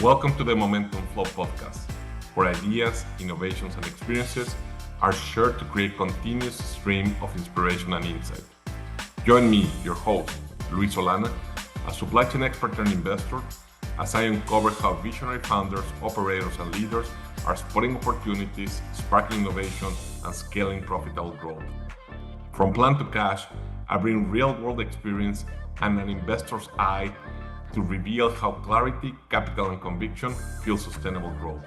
Welcome to the Momentum Flow podcast, where ideas, innovations, and experiences are shared to create a continuous stream of inspiration and insight. Join me, your host, Solana, a supply chain expert and investor, as I uncover how visionary founders, operators, and leaders are spotting opportunities, sparking innovation, and scaling profitable growth. From plan to cash, I bring real-world experience and an investor's eye to reveal how clarity, capital, and conviction fuel sustainable growth.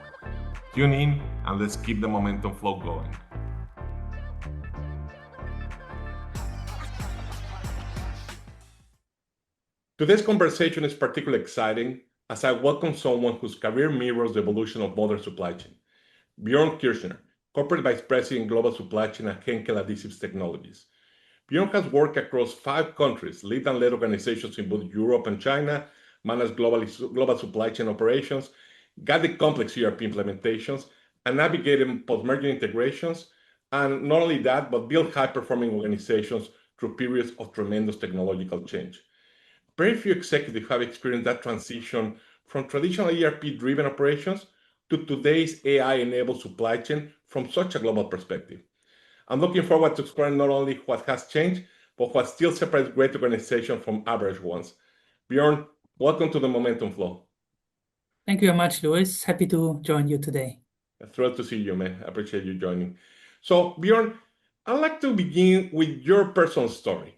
Tune in and let's keep the momentum flow going. Today's conversation is particularly exciting as I welcome someone whose career mirrors the evolution of modern supply chain. Bjoern Kirchner, Corporate Vice President Global Supply Chain at Henkel Adhesive Technologies. Bjoern has worked across 5 countries, lead and led organizations in both Europe and China, managed global supply chain operations, guided complex ERP implementations, and navigated post-merger integrations, and not only that, but built high-performing organizations through periods of tremendous technological change. Very few executives have experienced that transition from traditional ERP-driven operations to today's AI-enabled supply chain from such a global perspective. I'm looking forward to exploring not only what has changed, but what still separates great organizations from average ones. Bjoern, welcome to the Momentum Flow. Thank you very much, Luis. Happy to join you today. Thrilled to see you, man. I appreciate you joining. So, Bjoern, I'd like to begin with your personal story.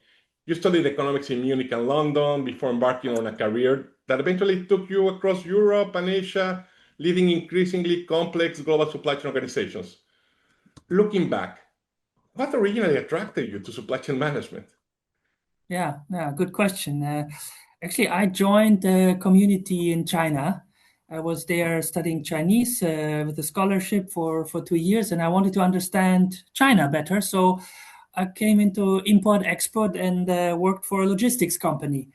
You studied economics in Munich and London before embarking on a career that eventually took you across Europe and Asia, leading increasingly complex global supply chain organizations. Looking back, what originally attracted you to supply chain management? Yeah, good question. Actually, I joined the community in China. I was there studying Chinese with a scholarship for 2 years, and I wanted to understand China better. So I came into import-export and worked for a logistics company.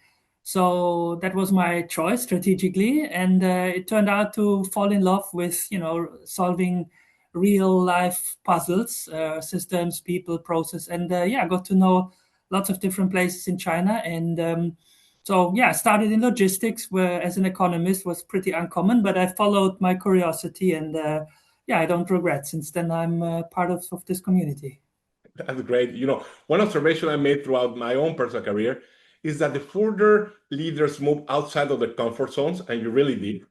So that was my choice strategically, and it turned out to fall in love with, solving real-life puzzles, systems, people, process, and I got to know lots of different places in China. And I started in logistics, where as an economist was pretty uncommon, but I followed my curiosity, and I don't regret. Since then, I'm part of this community. That's great. One observation I made throughout my own personal career is that the further leaders move outside of their comfort zones, and you really did,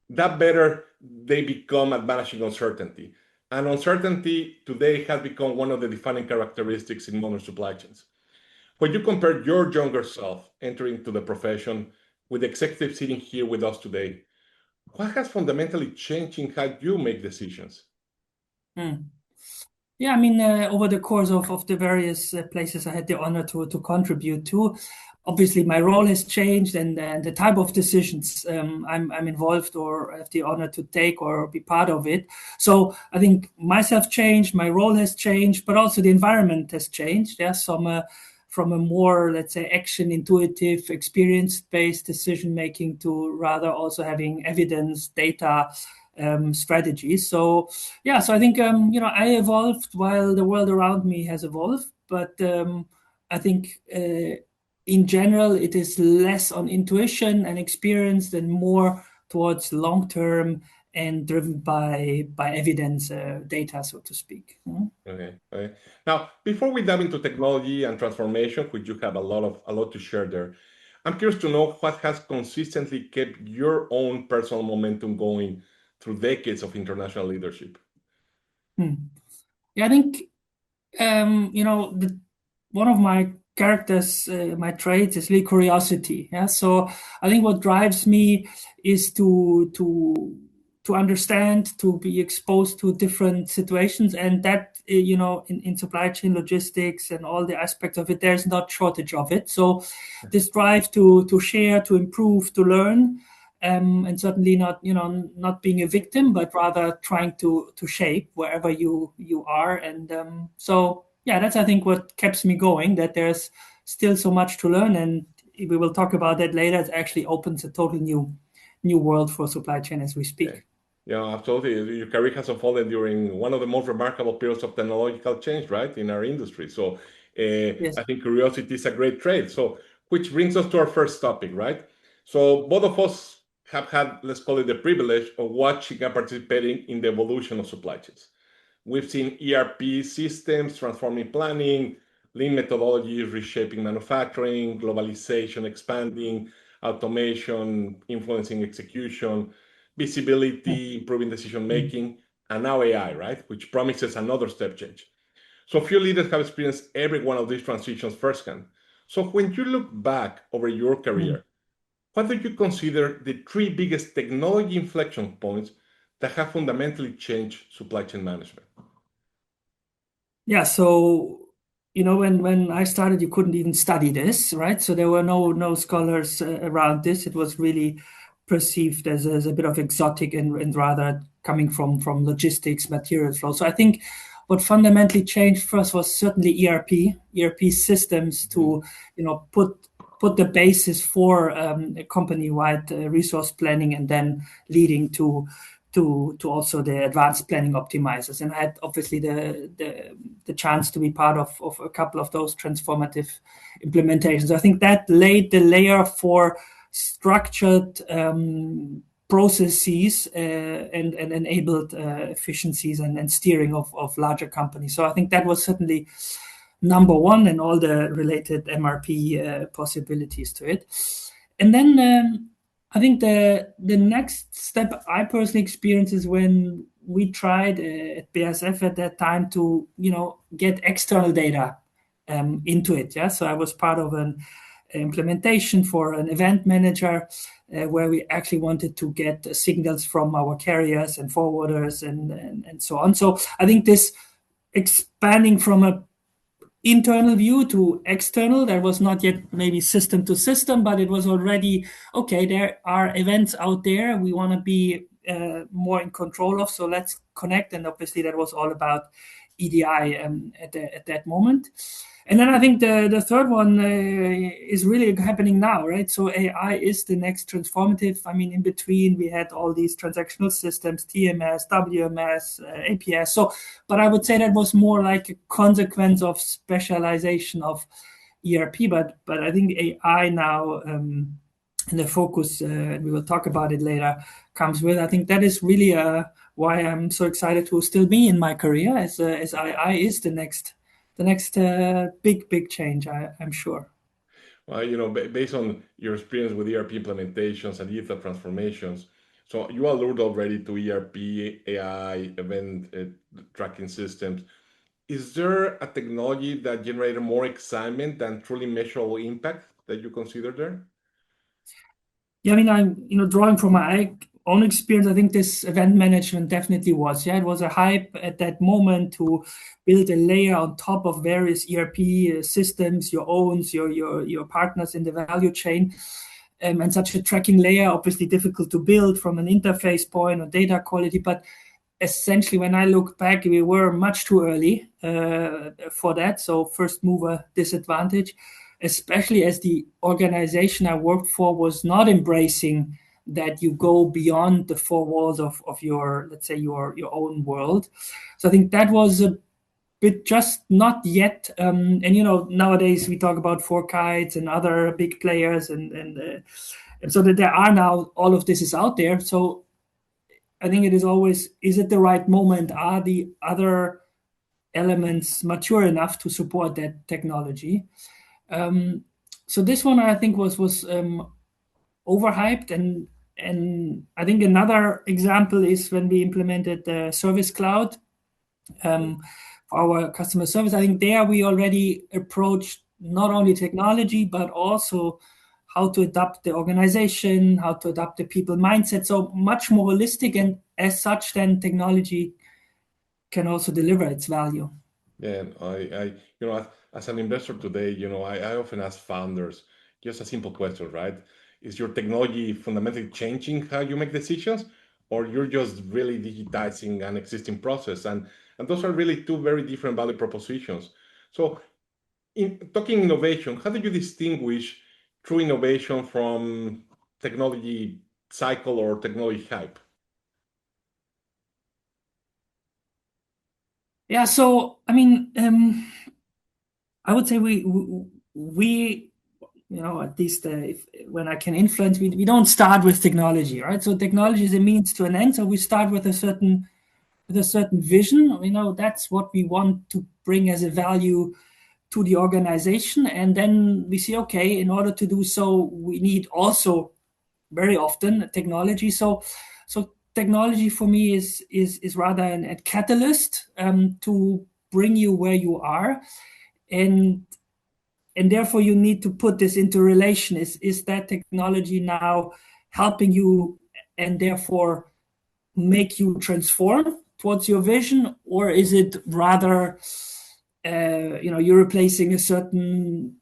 that better they become at managing uncertainty. And uncertainty today has become one of the defining characteristics in modern supply chains. When you compare your younger self entering into the profession with the executive sitting here with us today, what has fundamentally changed in how you make decisions? Yeah, I mean, over the course of the various places I had the honor to contribute to, obviously my role has changed, and the type of decisions I'm involved or have the honor to take or be part of it. So I think myself changed, my role has changed, but also the environment has changed. Yeah, from a more, let's say, action intuitive, experience-based decision making to rather also having evidence, data, strategies. So I think I evolved while the world around me has evolved, but I think in general it is less on intuition and experience and more towards long-term and driven by evidence, data, so to speak. Okay. Now, before we dive into technology and transformation, which you have a lot to share there, I'm curious to know what has consistently kept your own personal momentum going through decades of international leadership. Yeah, I think one of my characters, my traits is really curiosity. Yeah, so I think what drives me is to understand, to be exposed to different situations, and that in supply chain logistics and all the aspects of it, there's not shortage of it. So this drive to share, to improve, to learn, and certainly not being a victim, but rather trying to shape wherever you are. And that's, I think, what keeps me going, that there's still so much to learn, and we will talk about that later. It actually opens a totally new world for supply chain as we speak. Yeah, absolutely. Your career has unfolded during one of the most remarkable periods of technological change, right, in our industry. So Yes. I think curiosity is a great trait. So, which brings us to our first topic, right? So both of us have had, let's call it the privilege of watching and participating in the evolution of supply chains. We've seen ERP systems transforming planning, lean methodologies reshaping manufacturing, globalization expanding, automation influencing execution, visibility improving decision making, and now AI, right? Which promises another step change. So few leaders have experienced every one of these transitions firsthand. So when you look back over your Mm. career, what do you consider the three biggest technology inflection points that have fundamentally changed supply chain management? Yeah, so when I started, you couldn't even study this, right? So there were no scholars around this. It was really perceived as a bit of exotic and rather coming from logistics, material flow. So I think what fundamentally changed first was certainly ERP systems Mhm. to put the basis for a company-wide resource planning and then leading to also the advanced planning optimizers. And I had obviously the chance to be part of a couple of those transformative implementations. I think that laid the layer for structured processes and enabled efficiencies and steering of larger companies. So I think that was certainly number one and all the related MRP possibilities to it. And then I think the next step I personally experienced is when we tried at BASF at that time to get external data into it. Yeah, so I was part of an implementation for an event manager where we actually wanted to get signals from our carriers and forwarders and so on. So I think this expanding from a internal view to external. That was not yet maybe system to system, but it was already okay. There are events out there we want to be more in control of. So let's connect. And obviously, that was all about EDI at that moment. And then I think the third one is really happening now, right? So AI is the next transformative. I mean, in between, we had all these transactional systems, TMS, WMS, APS. So, but I would say that was more like a consequence of specialization of ERP. But I think AI now, and the focus, we will talk about it later, comes with. I think that is really why I'm so excited to still be in my career, as AI is the next big change, I'm sure. Well, based on your experience with ERP implementations and digital transformations, so you allude already to ERP, AI, event tracking systems. Is there a technology that generated more excitement than truly measurable impact that you consider there? Yeah, I mean, I'm drawing from my own experience. I think this event management definitely was. Yeah, it was a hype at that moment to build a layer on top of various ERP systems, your own, your partners in the value chain, and such a tracking layer. Obviously, difficult to build from an interface point or data quality, but essentially, when I look back, we were much too early for that. So first mover disadvantage, especially as the organization I worked for was not embracing that you go beyond the four walls of your, let's say, your own world. So I think that was a bit just not yet. And nowadays we talk about four kites and other big players, and so that there are now all of this is out there. So I think it is always, is it the right moment? Are the other elements mature enough to support that technology? Um, so this one I think was overhyped, and I think another example is when we implemented the Service Cloud for our customer service. I think there we already approached not only technology but also how to adapt the organization, how to adapt the people mindset. So much more holistic, and as such, then technology can also deliver its value. Yeah, and as an investor today, I often ask founders just a simple question, right? Is your technology fundamentally changing how you make decisions, or you're just really digitizing an existing process? And those are really two very different value propositions. So, in talking innovation, how do you distinguish true innovation from technology cycle or technology hype? Yeah, so I mean, I would say we at least when I can influence, we don't start with technology, right? So technology is a means to an end. So we start with a certain vision. That's what we want to bring as a value to the organization. And then we see, okay, in order to do so, we need also very often technology. So technology for me is rather a catalyst to bring you where you are. And therefore you need to put this into relation. Is that technology now helping you and therefore make you transform towards your vision, or is it rather you're replacing a certain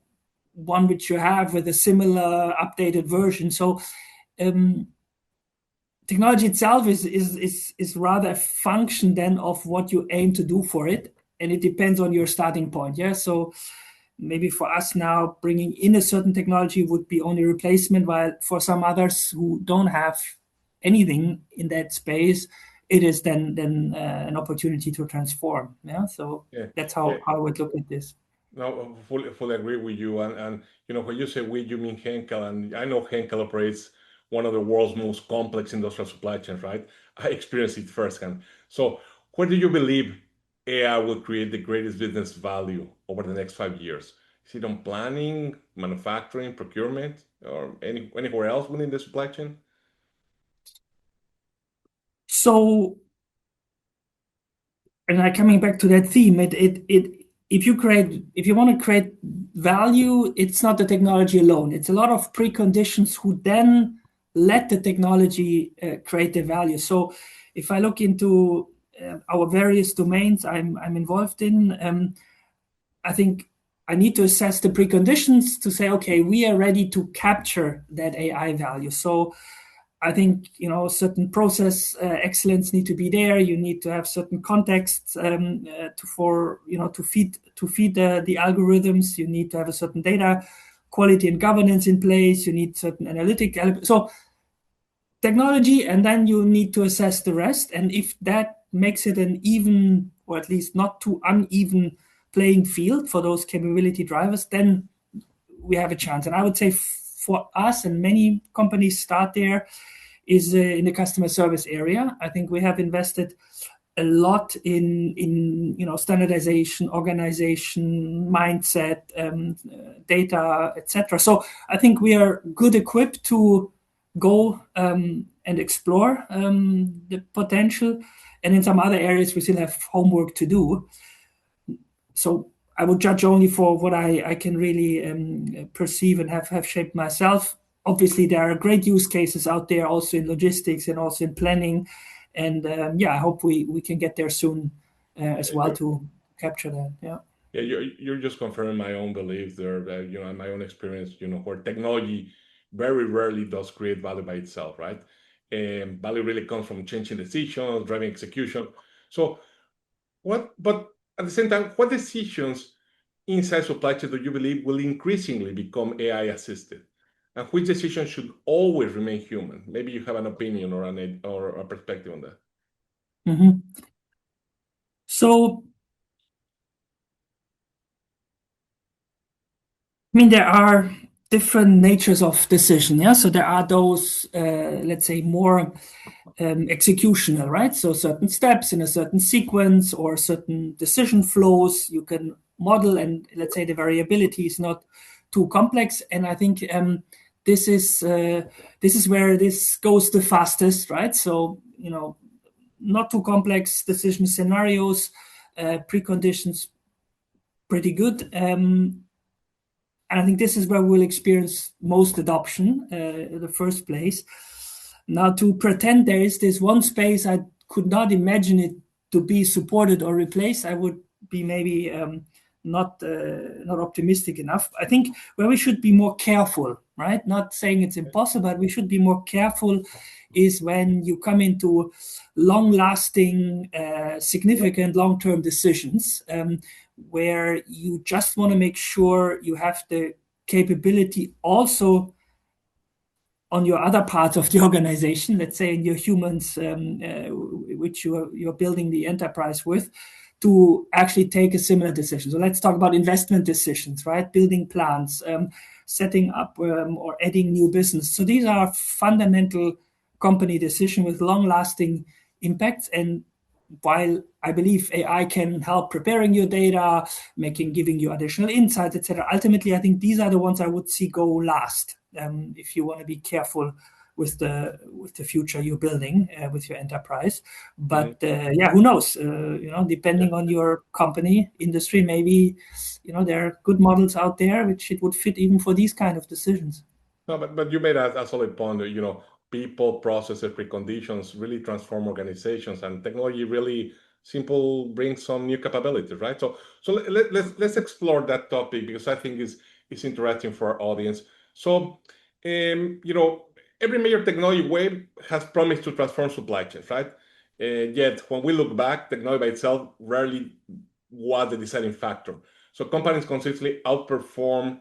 one which you have with a similar updated version? So technology itself is rather a function then of what you aim to do for it, and it depends on your starting point. So maybe for us now, bringing in a certain technology would be only replacement, while for some others who don't have anything in that space, it is then an opportunity to transform. So that's how I would look at this. No, fully agree with you. And when you say we, you mean Henkel, and I know Henkel operates one of the world's most complex industrial supply chains, right? I experienced it firsthand. So, where do you believe AI will create the greatest business value over the next 5 years? Is it on planning, manufacturing, procurement, or anywhere else within the supply chain? So, and coming back to that theme, if you want to create value, it's not the technology alone. It's a lot of preconditions who then let the technology create the value. So if I look into our various domains I'm involved in, I think I need to assess the preconditions to say, okay, we are ready to capture that AI value. So I think certain process excellence need to be there. You need to have certain contexts to feed the algorithms. You need to have a certain data quality and governance in place. You need certain analytic elements. So technology, and then you need to assess the rest. And if that makes it an even, or at least not too uneven playing field for those capability drivers, then we have a chance. And I would say for us, and many companies start there, is in the customer service area. I think we have invested a lot in standardization, organization, mindset, data, etc. So I think we are good equipped to go and explore the potential. And in some other areas, we still have homework to do. So I would judge only for what I can really perceive and have shaped myself. Obviously, there are great use cases out there also in logistics and also in planning. And I hope we can get there soon as well to capture that. Yeah, you're just confirming my own beliefs there, and my own experience, where technology very rarely does create value by itself, right? And value really comes from changing decisions, driving execution. So but at the same time, what decisions inside supply chain do you believe will increasingly become AI assisted? And which decisions should always remain human? Maybe you have an opinion or a perspective on that. Mm-hmm. So, I mean, there are different natures of decision. So there are those, let's say, more executional, right? So certain steps in a certain sequence or certain decision flows you can model, and let's say the variability is not too complex. And I think this is where this goes the fastest, right? So not too complex decision scenarios, preconditions, pretty good. And I think this is where we'll experience most adoption in the first place. Now, to pretend there is this one space I could not imagine it to be supported or replaced, I would be maybe not optimistic enough. I think where we should be more careful, right? Not saying it's impossible, but we should be more careful is when you come into long-lasting, significant long-term decisions where you just want to make sure you have the capability also on your other parts of the organization, let's say in your humans, which you're building the enterprise with, to actually take a similar decision. So let's talk about investment decisions, right? Building plans, setting up or adding new business. So these are fundamental company decisions with long-lasting impacts. And while I believe AI can help preparing your data, giving you additional insights, etc., ultimately I think these are the ones I would see go last if you want to be careful with the future you're building with your enterprise. But who knows? Depending on your company industry, maybe there are good models out there which it would fit even for these kind of decisions. No, but you made a solid point. People, processes, preconditions really transform organizations, and technology really simple brings some new capabilities, right? So let's explore that topic because I think it's interesting for our audience. So, every major technology wave has promised to transform supply chains, right? Yet when we look back, technology by itself rarely was the deciding factor. So companies consistently outperform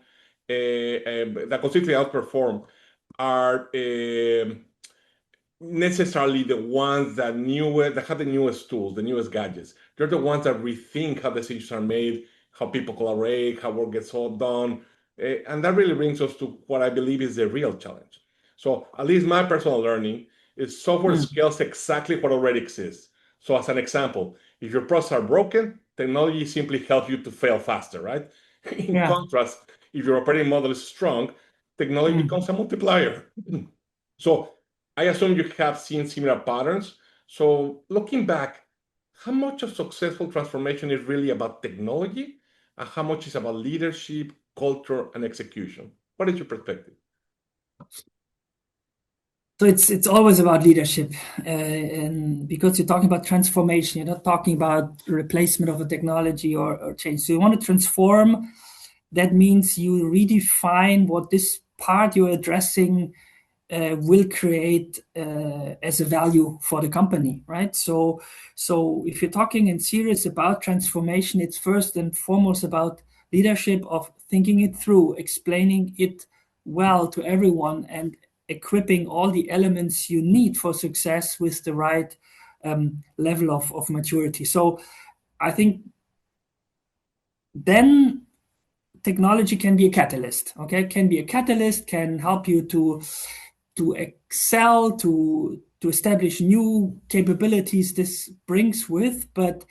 that consistently outperform are necessarily the ones that have the newest tools, the newest gadgets. They're the ones that rethink how decisions are made, how people collaborate, how work gets all done, and that really brings us to what I believe is the real challenge. So, at least my personal learning is software scales exactly what already exists. So, as an example, if your processes are broken, technology simply helps you to fail faster, right? In contrast, if your operating model is strong, technology becomes a multiplier. So I assume you have seen similar patterns. So looking back, how much of successful transformation is really about technology and how much is about leadership, culture, and execution? What is your perspective? So it's always about leadership, and because you're talking about transformation, you're not talking about replacement of a technology or change. So you want to transform. That means you redefine what this part you're addressing will create as a value for the company, right? So if you're talking in serious about transformation, it's first and foremost about leadership of thinking it through, explaining it well to everyone, and equipping all the elements you need for success with the right level of maturity. So I think then technology can be a catalyst, okay? Can be a catalyst, can help you to excel, to establish new capabilities this brings with. But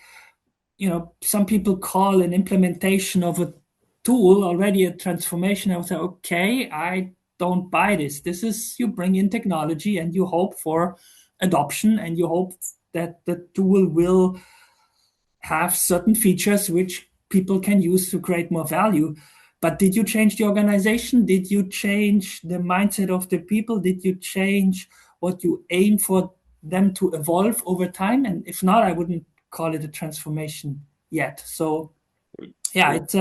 some people call an implementation of a tool already a transformation. I would say, okay, I don't buy this. This is, you bring in technology and you hope for adoption and you hope that the tool will have certain features which people can use to create more value. But did you change the organization? Did you change the mindset of the people? Did you change what you aim for them to evolve over time? And if not, I wouldn't call it a transformation yet. So yeah, it's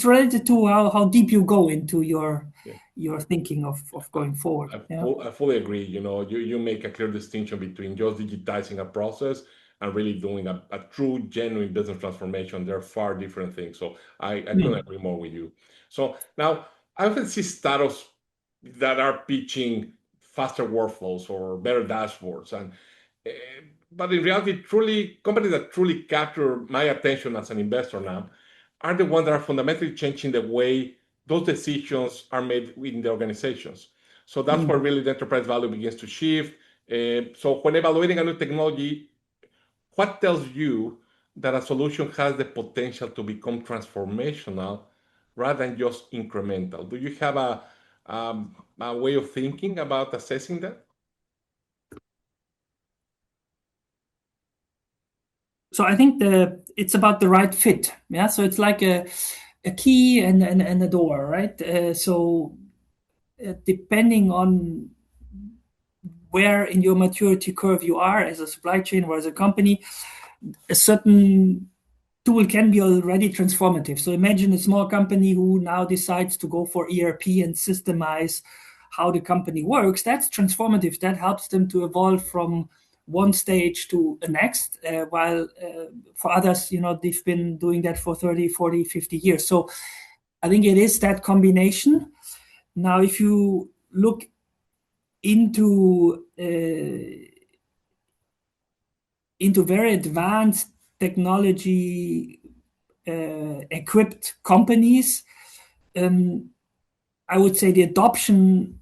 related to how deep you go into your thinking of going forward. I fully agree. You make a clear distinction between just digitizing a process and really doing a true, genuine business transformation. They're far different things. So I couldn't agree more with you. So now I often see startups that are pitching faster workflows or better dashboards, eh, but in reality, truly companies that truly capture my attention as an investor now are the ones that are fundamentally changing the way those decisions are made within the organizations. So that's where really the enterprise value begins to shift. So when evaluating a new technology, what tells you that a solution has the potential to become transformational rather than just incremental? Do you have a way of thinking about assessing that? So I think it's about the right fit. Yeah. So it's like a key and a door, right? Depending on where in your maturity curve you are as a supply chain or as a company, a certain tool can be already transformative. So imagine a small company who now decides to go for ERP and systemize how the company works. That's transformative. That helps them to evolve from one stage to the next, while for others, they've been doing that for 30, 40, 50 years. So I think it is that combination. Now, if you look into very advanced technology equipped companies, I would say the adoption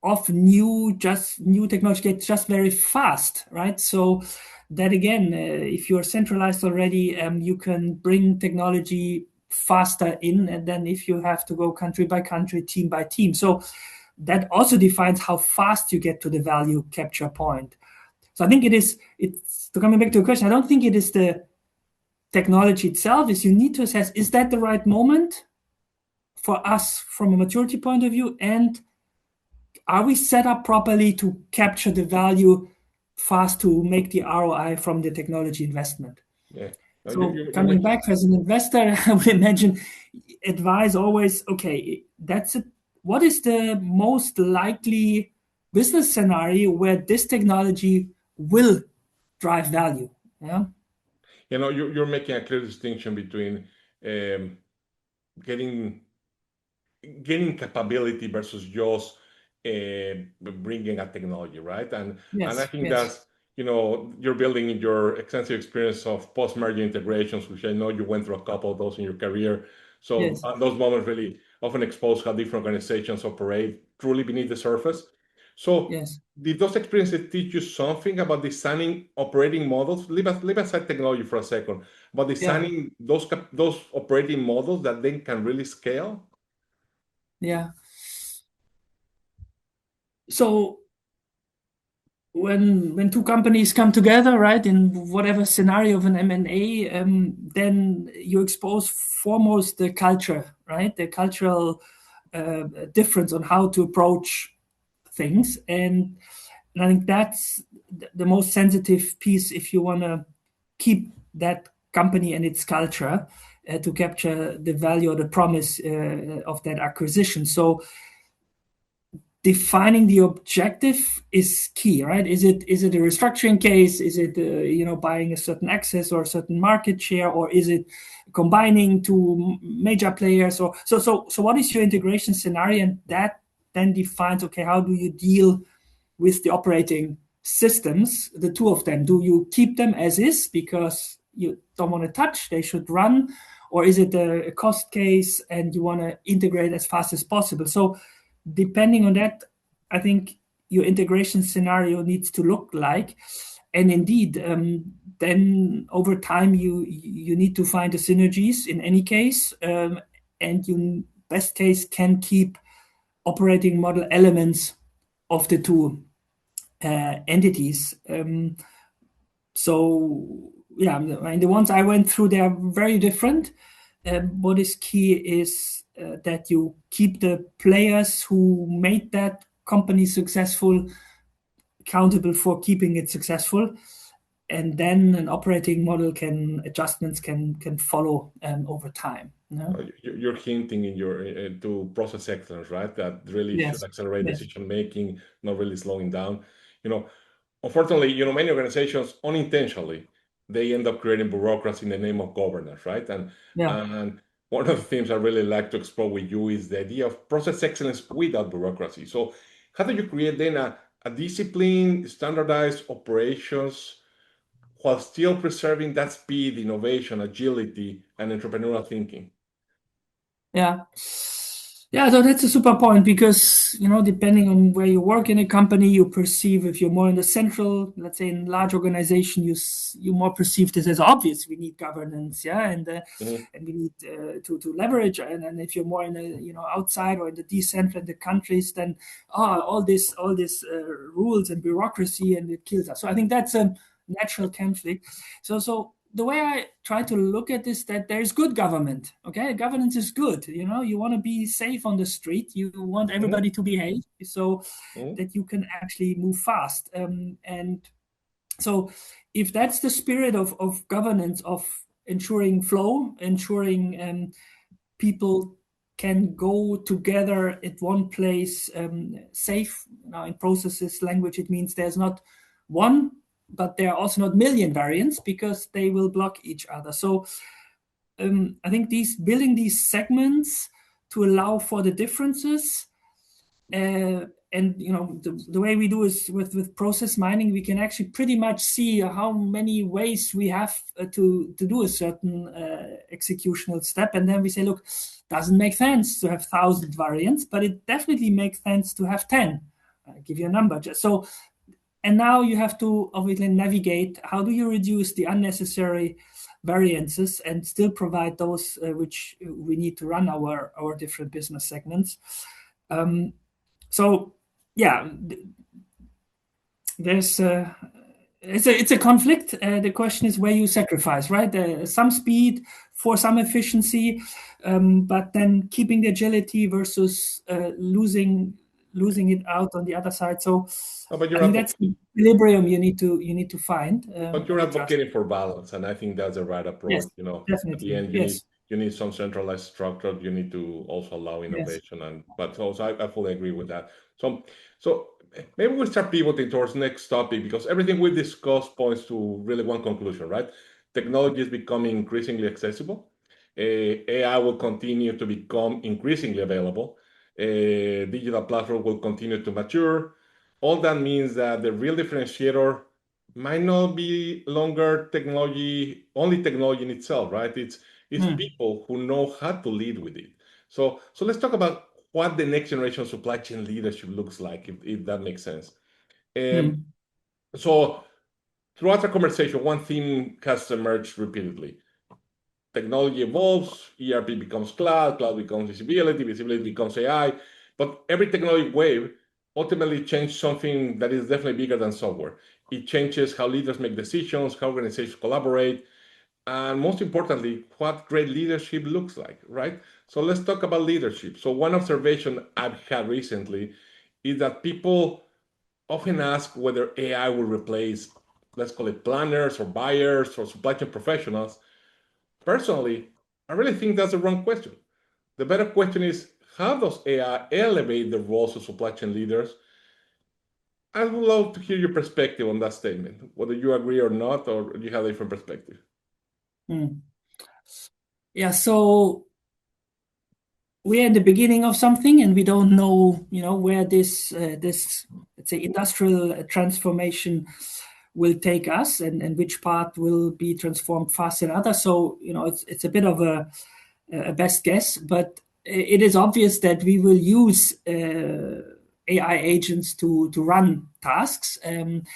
of new technology gets just very fast, right? So that again, if you're centralized already, you can bring technology faster in, and then if you have to go country by country, team by team. So that also defines how fast you get to the value capture point. So I think it's to coming back to the question, I don't think it is the technology itself, is you need to assess, is that the right moment for us from a maturity point of view? And are we set up properly to capture the value fast to make the ROI from the technology investment? Yeah. No, So you coming mentioned, back as an investor, I would imagine advise always, okay, that's it. What is the most likely business scenario where this technology will drive value? Yeah. you're making a clear distinction between um, getting gaining capability versus just bringing a technology, right? And I Yes. think Yes. that's you're building in your extensive experience of post-merger integrations, which I know you went through a couple of those in your career. So Yes. those moments really often expose how different organizations operate truly beneath the surface. So Yes. did those experiences teach you something about designing operating models? Leave aside technology for a second, about Yeah. designing those operating models that then can really scale? Yeah. So when two companies come together, right, in whatever scenario of an M&A, then you expose foremost the culture, right, the cultural difference on how to approach things, and I think that's the most sensitive piece if you want to keep that company and its culture to capture the value or the promise of that acquisition. So defining the objective is key, right? Is it a restructuring case? Is it buying a certain access or a certain market share, or is it combining two major players? Or so what is your integration scenario? And that then defines, okay, how do you deal with the operating systems, the two of them? Do you keep them as is because you don't want to touch, they should run, or is it a cost case and you want to integrate as fast as possible? So depending on that, I think your integration scenario needs to look like. And indeed, then over time you need to find the synergies in any case, and you best case can keep operating model elements of the two entities. So yeah, I mean, the ones I went through, they are very different. What is key is that you keep the players who made that company successful accountable for keeping it successful, and then an operating model adjustments can follow over time. No? You're hinting in your to process excellence, right? That really should Yes. accelerate Yes. decision making, not really slowing down. You know, Unfortunately, many organizations unintentionally they end up creating bureaucracy in the name of governance, right? Yeah. And one of the themes I really like to explore with you is the idea of process excellence without bureaucracy. So, how do you create then a disciplined, standardized operations while still preserving that speed, innovation, agility, and entrepreneurial thinking? Yeah. Yeah, so that's a super point because, depending on where you work in a company, you perceive if you're more in the central, let's say in large organization, you more perceive this as obvious. We need governance, yeah, Mhm. and we need to leverage. And if you're more in the, outside or in the decentral in the countries, then all this rules and bureaucracy and it kills us. So I think that's a natural conflict. So the way I try to look at this, that there is good government. Okay, governance is good. You want to be safe on the street. You want Mhm. everybody to behave so Mhm. that you can actually move fast. And so, if that's the spirit of governance, of ensuring flow, ensuring people can go together at one place, safe. Now, in processes language, it means there's not one, but there are also not million variants because they will block each other. So I think building these segments to allow for the differences and the way we do is with process mining, we can actually pretty much see how many ways we have to do a certain executional step, and then we say, look, doesn't make sense to have 1,000 variants, but it definitely makes sense to have 10. I'll give you a number. So, and now you have to obviously navigate. How do you reduce the unnecessary variances and still provide those which we need to run our different business segments? So yeah, there's it's a conflict. The question is where you sacrifice, right? Some speed for some efficiency, but then keeping the agility versus losing it out on the other side. So But I think that's the equilibrium you need to find. But you're advocating for balance, and I think that's the right approach. Yes, At the definitely. end, Yes. you need some centralized structure. You need to also allow Yes. innovation, but also I fully agree with that. So maybe we'll start pivoting towards next topic, because everything we discussed points to really one conclusion, right? Technology is becoming increasingly accessible. AI will continue to become increasingly available. Digital platform will continue to mature. All that means that the real differentiator might not be longer only technology in itself, right? It's people who know how to lead with it. So let's talk about what the next generation supply chain leadership looks like, if that makes sense. So throughout the conversation, one theme has emerged repeatedly. Technology evolves, ERP becomes cloud becomes visibility, visibility becomes AI. But every technology wave ultimately changes something that is definitely bigger than software. It changes how leaders make decisions, how organizations collaborate, and most importantly, what great leadership looks like, right? So let's talk about leadership. So one observation I've had recently is that people often ask whether AI will replace, let's call it planners or buyers or supply chain professionals. Personally, I really think that's the wrong question. The better question is, how does AI elevate the roles of supply chain leaders? I would love to hear your perspective on that statement, whether you agree or not, or you have a different perspective. Yeah, so we're in the beginning of something, and we don't know, where this let's say industrial transformation will take us, and which part will be transformed faster than others. So it's a bit of a best guess, but it is obvious that we will use AI agents to run tasks and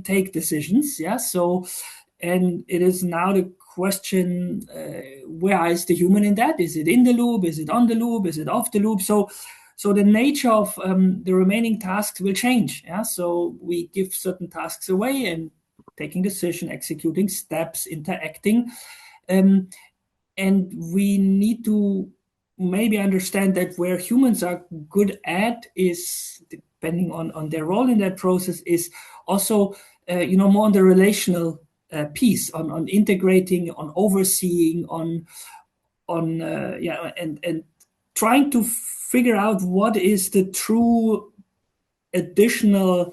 take decisions. Yeah, so and it is now the question, where is the human in that? Is it in the loop? Is it on the loop? Is it off the loop? So the nature of the remaining tasks will change. Yeah, so we give certain tasks away and taking decision, executing steps, interacting, and we need to maybe understand that where humans are good at is, depending on their role in that process, is also more on the relational piece, on integrating, on overseeing, on and trying to figure out what is the true additional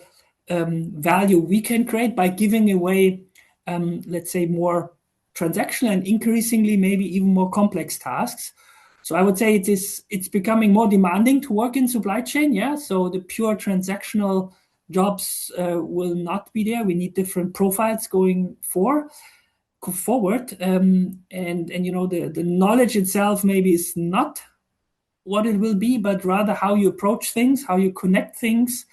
value we can create by giving away, let's say, more transactional and increasingly maybe even more complex tasks. So I would say it's becoming more demanding to work in supply chain. Yeah, so the pure transactional jobs will not be there. We need different profiles going forward. And the knowledge itself maybe is not what it will be, but rather how you approach things, how you connect things,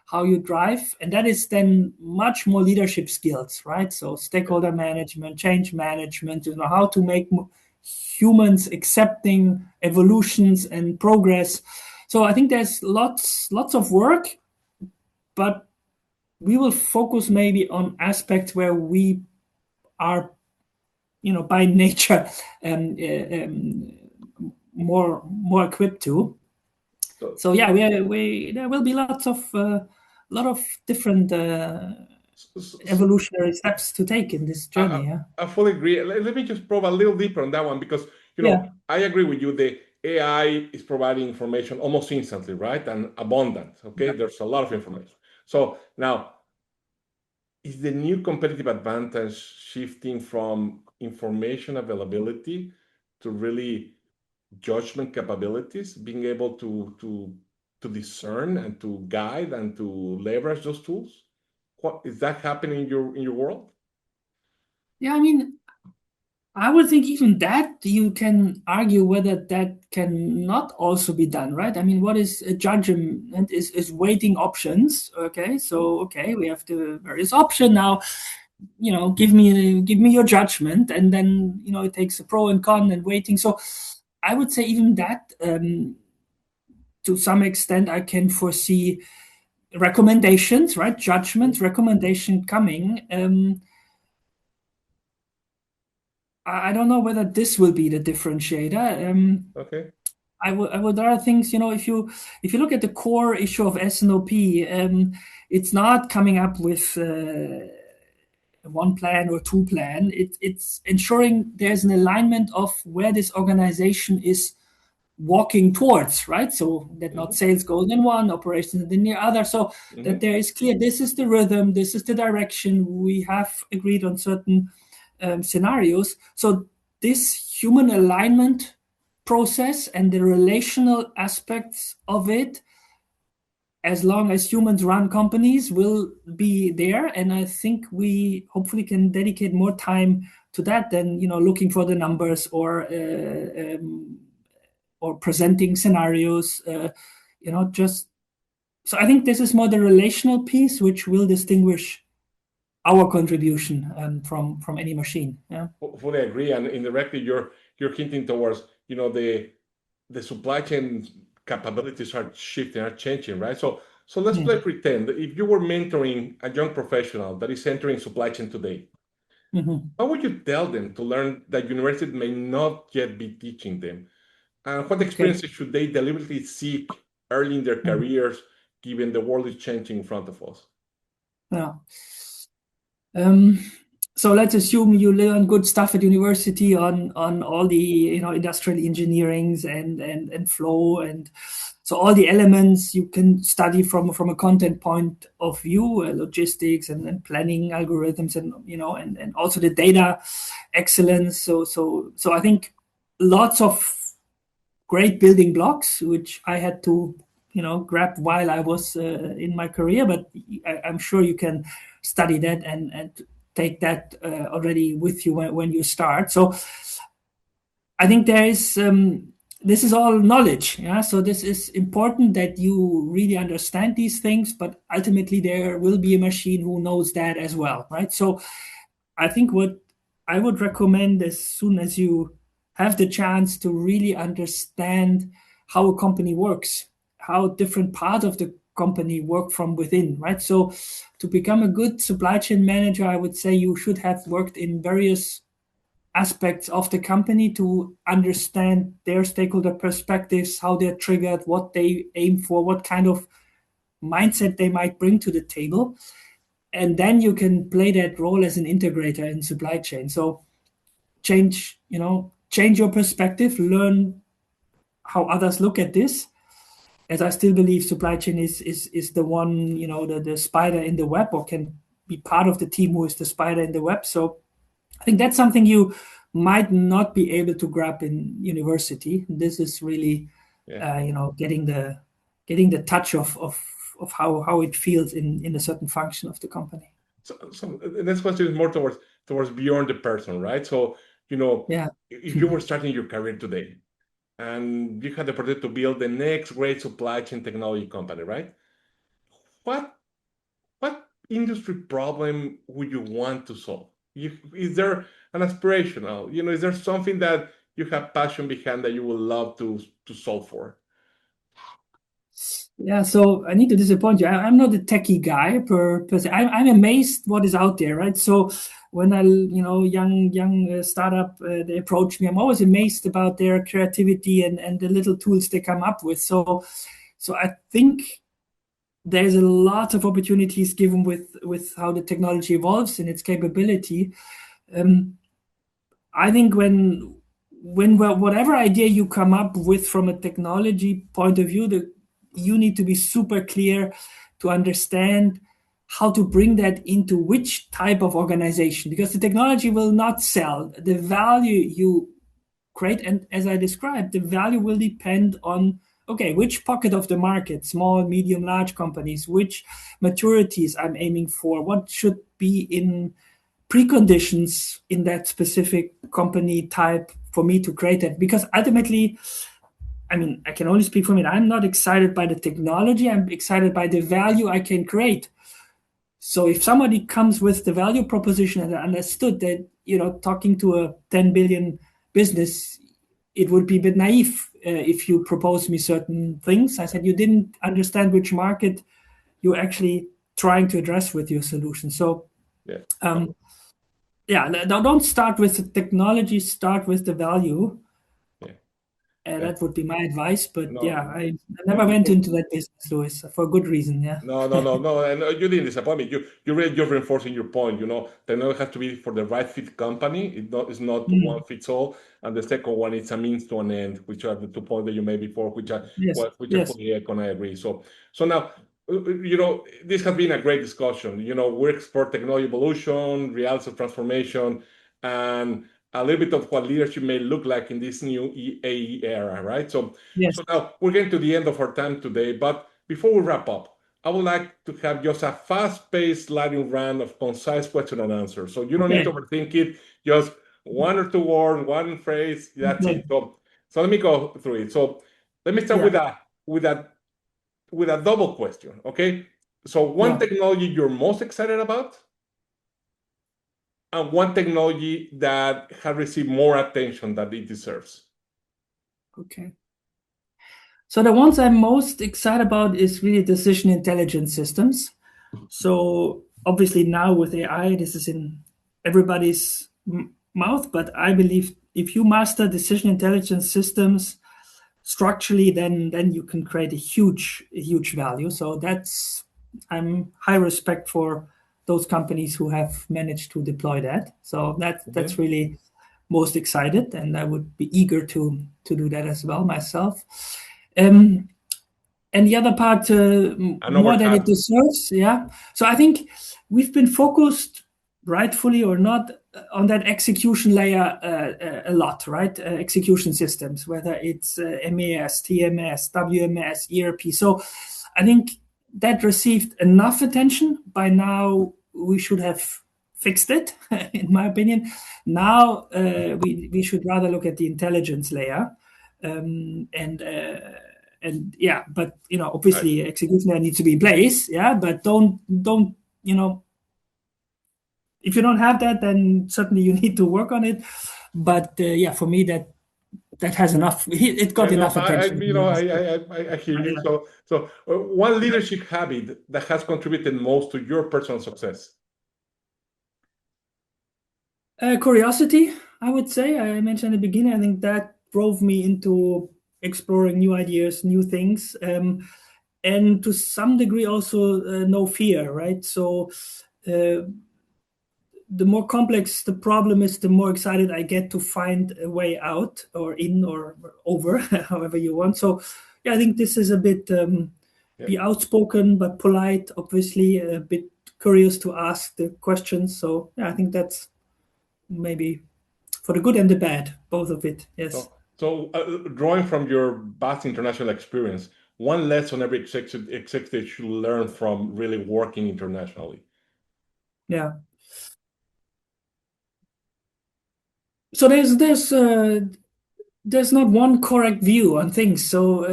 how you drive. And that is then much more leadership skills, right? So stakeholder management, change management, how to make humans accepting evolutions and progress. So I think there's lots of work, but we will focus maybe on aspects where we are, by nature, more equipped to. So yeah, there will be lot of different evolutionary steps to take in this journey. I fully agree. Let me just probe a little deeper on that one, because I agree with you. The AI is providing information almost instantly, right? And abundant. Okay, there's a lot of information. So now, is the new competitive advantage shifting from information availability to really judgment capabilities, being able to discern and to guide and to leverage those tools? What is that happening in your world? Yeah, I mean, I would think even that you can argue whether that can not also be done, right? I mean, what is a judgment is weighting options. Okay, so okay, we have the various option now. Give me your judgment, and then it takes a pro and con and weighting. So I would say even that, to some extent, I can foresee recommendations, right? Judgments, recommendation coming. I don't know whether this will be the differentiator. Okay. I would rather think, if you look at the core issue of S&OP, it's not coming up with one plan or two plan. It's ensuring there's an alignment of where this organization is walking towards, right? So that not Mhm. sales goes in one, operations in the other. So that Mhm. there is clear, this is the rhythm, this is the direction. We have agreed on certain scenarios. So this human alignment process and the relational aspects of it, as long as humans run companies, will be there. And I think we hopefully can dedicate more time to that than looking for the numbers or presenting scenarios. Just so I think this is more the relational piece which will distinguish our contribution from any machine. Yeah. Fully agree, and indirectly, you're hinting towards the supply chain capabilities are shifting, are changing, right? So let's play Mm-hmm. pretend. If you were mentoring a young professional that is entering supply chain today, Mm-hmm. how would you tell them to learn that university may not yet be teaching them? And what Okay. experiences should they deliberately seek early in their Mhm. careers, given the world is changing in front of us? Yeah. Um, so let's assume you learn good stuff at university on all the industrial engineerings and flow, and so all the elements you can study from a content point of view, logistics and planning algorithms, and also the data excellence. So I think lots of great building blocks, which I had to, grab while I was in my career. But I'm sure you can study that and take that already with you when you start. So I think this is all knowledge. Yeah. So this is important that you really understand these things, but ultimately there will be a machine who knows that as well, right? So I think what I would recommend, as soon as you have the chance to really understand how a company works, how different parts of the company work from within, right? So to become a good supply chain manager, I would say you should have worked in various aspects of the company to understand their stakeholder perspectives, how they're triggered, what they aim for, what kind of mindset they might bring to the table. And then you can play that role as an integrator in supply chain. So change your perspective, learn how others look at this. As I still believe supply chain is the one, the spider in the web, or can be part of the team who is the spider in the web. So I think that's something you might not be able to grab in university. This is really, Yeah. getting the touch of how it feels in a certain function of the company. So the next question is more towards beyond the person, right? So, Yeah. if you were starting your career today and you had the opportunity to build the next great supply chain technology company, right? What what industry problem would you want to solve? Is there an aspirational, is there something that you have passion behind that you would love to solve for? Yeah, so I need to disappoint you. I'm not a techie guy per se. I'm amazed what is out there, right? So when young startup, they approach me, I'm always amazed about their creativity and the little tools they come up with. So I think there's a lot of opportunities given with how the technology evolves and its capability. Um, I think when whatever idea you come up with from a technology point of view, you need to be super clear to understand how to bring that into which type of organization, because the technology will not sell. The value you great. And as I described, the value will depend on, okay, which pocket of the market, small, medium, large companies, which maturities I'm aiming for, what should be in preconditions in that specific company type for me to create that. Because ultimately, I mean, I can only speak for me. I'm not excited by the technology. I'm excited by the value I can create. So if somebody comes with the value proposition and I understood that, talking to a 10 billion business, it would be a bit naive if you propose me certain things. I said, you didn't understand which market you're actually trying to address with your solution. So, Yeah. yeah, don't start with the technology, start with the value. Yeah. That would be my advice. But yeah, No, I no, never went into that business, Louis, for a good reason. Yeah. no, and you didn't disappoint me. You're reinforcing your point. Technology has to be for the right fit company. It's not one Mm. fits all. And the second one, it's a means to an end, which are the 2 points that you made before, Yes. which I Yes. fully echo and I agree. So now, this has been a great discussion. We explore technology evolution, realities of transformation, and a little bit of what leadership may look like in this new AE era, right? Yes. So now we're getting to the end of our time today, but before we wrap up, I would like to have just a fast-paced lightning round of concise question and answer. So you don't need to Okay. overthink it, just one or two words, one phrase, that's Okay. it. So let me go through it. So let me start Yeah. with a with a double question, okay? So one Yeah. technology you're most excited about, and one technology that has received more attention than it deserves. Okay. So the ones I'm most excited about is really decision intelligence systems. So obviously now with AI, this is in everybody's mouth, but I believe if you master decision intelligence systems structurally, then you can create a huge value. So I'm high respect for those companies who have managed to deploy that. So that's Mhm. really most excited, and I would be eager to do that as well myself. Um, and the other part, And more than it overcut. deserves. Yeah. So I think we've been focused, rightfully or not, on that execution layer a lot, right? Execution systems, whether it's MES, TMS, WMS, ERP. So I think that received enough attention. By now, we should have fixed it, in my opinion. Now we should rather look at the intelligence layer, and yeah, but Right. obviously execution layer needs to be in place. Yeah, but don't if you don't have that, then certainly you need to work on it. But yeah, for me that has enough. It Yeah, got no, enough attention, to be honest. I hear you. Yeah. One leadership habit that has contributed most to your personal success. Curiosity, I would say. I mentioned at the beginning. I think that drove me into exploring new ideas, new things, and to some degree also no fear, right? So uh, the more complex the problem is, the more excited I get to find a way out or in or over, however you want. So, yeah, I think this is a bit Yeah. be outspoken but polite, obviously, a bit curious to ask the questions. So, yeah, I think that's maybe for the good and the bad, both of it. Yes. Drawing from your vast international experience, one lesson every executive should learn from really working internationally. Yeah. So there's not one correct view on things. So,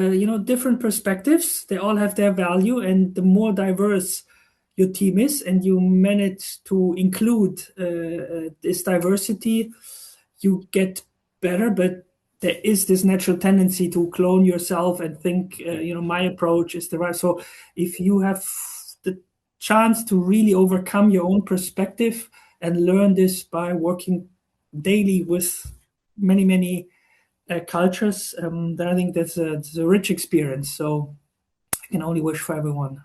different perspectives, they all have their value. And the more diverse your team is, and you manage to include this diversity, you get better. But there is this natural tendency to clone yourself and think, my approach is the right. So, if you have the chance to really overcome your own perspective and learn this by working daily with many, many cultures, then I think it's a rich experience. So I can only wish for everyone.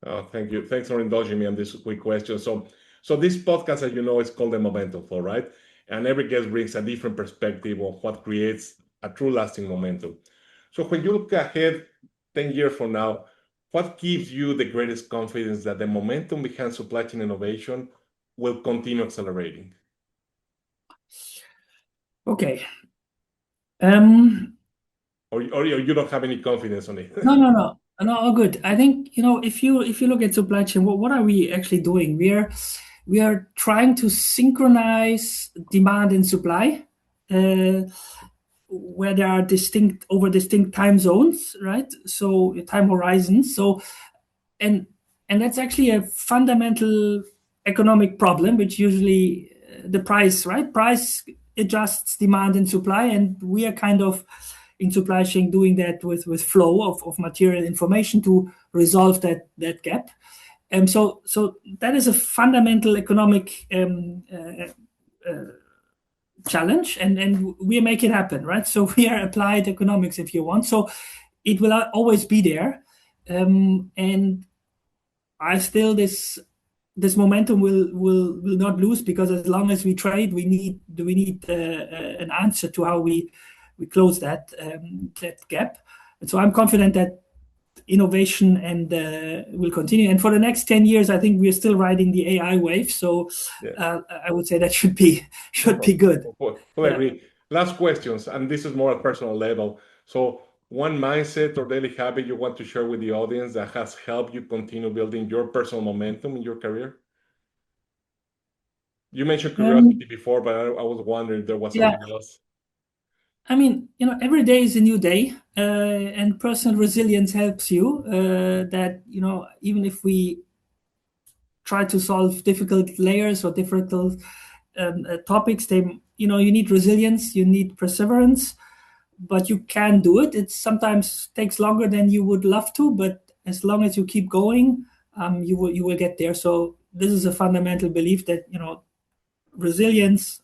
Oh, thank you. Thanks for indulging me on this quick question. So this podcast, as you know, is called the Momentum Flow, right? And every guest brings a different perspective of what creates a true lasting momentum. So when you look ahead 10 years from now, what gives you the greatest confidence that the momentum behind supply chain innovation will continue accelerating? Okay. Or you don't have any confidence on it? No, all good. I think, if you look at supply chain, what are we actually doing? We are trying to synchronize demand and supply, uh, where there are distinct time zones, right? So time horizons. And and that's actually a fundamental economic problem, which usually the price, right? Price adjusts demand and supply, and we are kind of in supply chain doing that with flow of material information to resolve that gap. So that is a fundamental economic challenge, and we make it happen, right? So we are applied economics, if you want. So it will always be there, and I still this momentum will not lose, because as long as we trade, we need an answer to how we close that gap. And so I'm confident that innovation and will continue. And for the next 10 years, I think we're still riding the AI wave. So Yeah. I would say that should be good. Fully agree. Last questions, and this is more at personal level. So, one mindset or daily habit you want to share with the audience that has helped you continue building your personal momentum in your career? You mentioned curiosity before, but I was wondering if there was Yeah, something else. I mean, every day is a new day, and personal resilience helps you. That even if we try to solve difficult layers or difficult topics, you need resilience, you need perseverance, but you can do it. It sometimes takes longer than you would love to, but as long as you keep going, you will get there. So this is a fundamental belief that resilience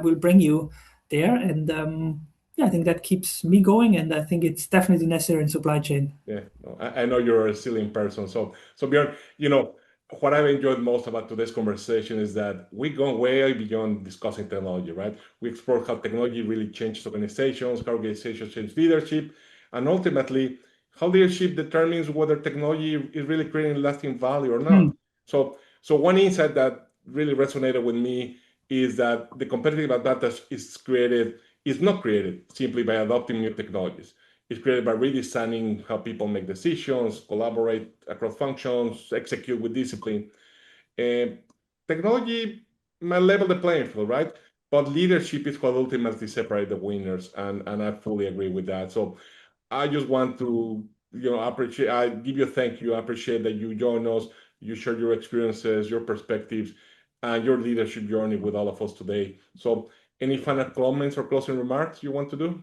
will bring you there, and yeah, I think that keeps me going, and I think it's definitely necessary in supply chain. Yeah, no, I know you're a resilient person. So Bjorn, what I've enjoyed most about today's conversation is that we go way beyond discussing technology, right? We explore how technology really changes organizations, how organizations change leadership, and ultimately how leadership determines whether technology is really creating lasting value or Hmm. not. So one insight that really resonated with me is that the competitive advantage is not created simply by adopting new technologies. It's created by redesigning how people make decisions, collaborate across functions, execute with discipline. And technology might level the playing field, right? But leadership is what ultimately separates the winners, and I fully agree with that. So I just want to, appreciate. I give you a thank you. I appreciate that you join us. You share your experiences, your perspectives, and your leadership journey with all of us today. So, any final comments or closing remarks you want to do?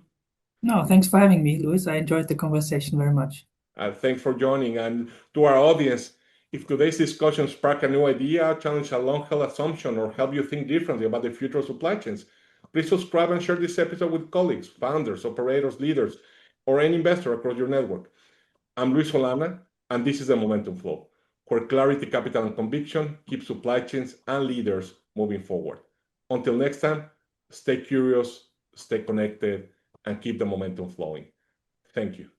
No, thanks for having me, Luis. I enjoyed the conversation very much. Thanks for joining. And to our audience, if today's discussion sparked a new idea, challenge a long-held assumption, or help you think differently about the future of supply chains, please subscribe and share this episode with colleagues, founders, operators, leaders, or any investor across your network. I'm Luis Solana, and this is the Momentum Flow, where clarity, capital, and conviction keep supply chains and leaders moving forward. Until next time, stay curious, stay connected, and keep the momentum flowing. Thank you.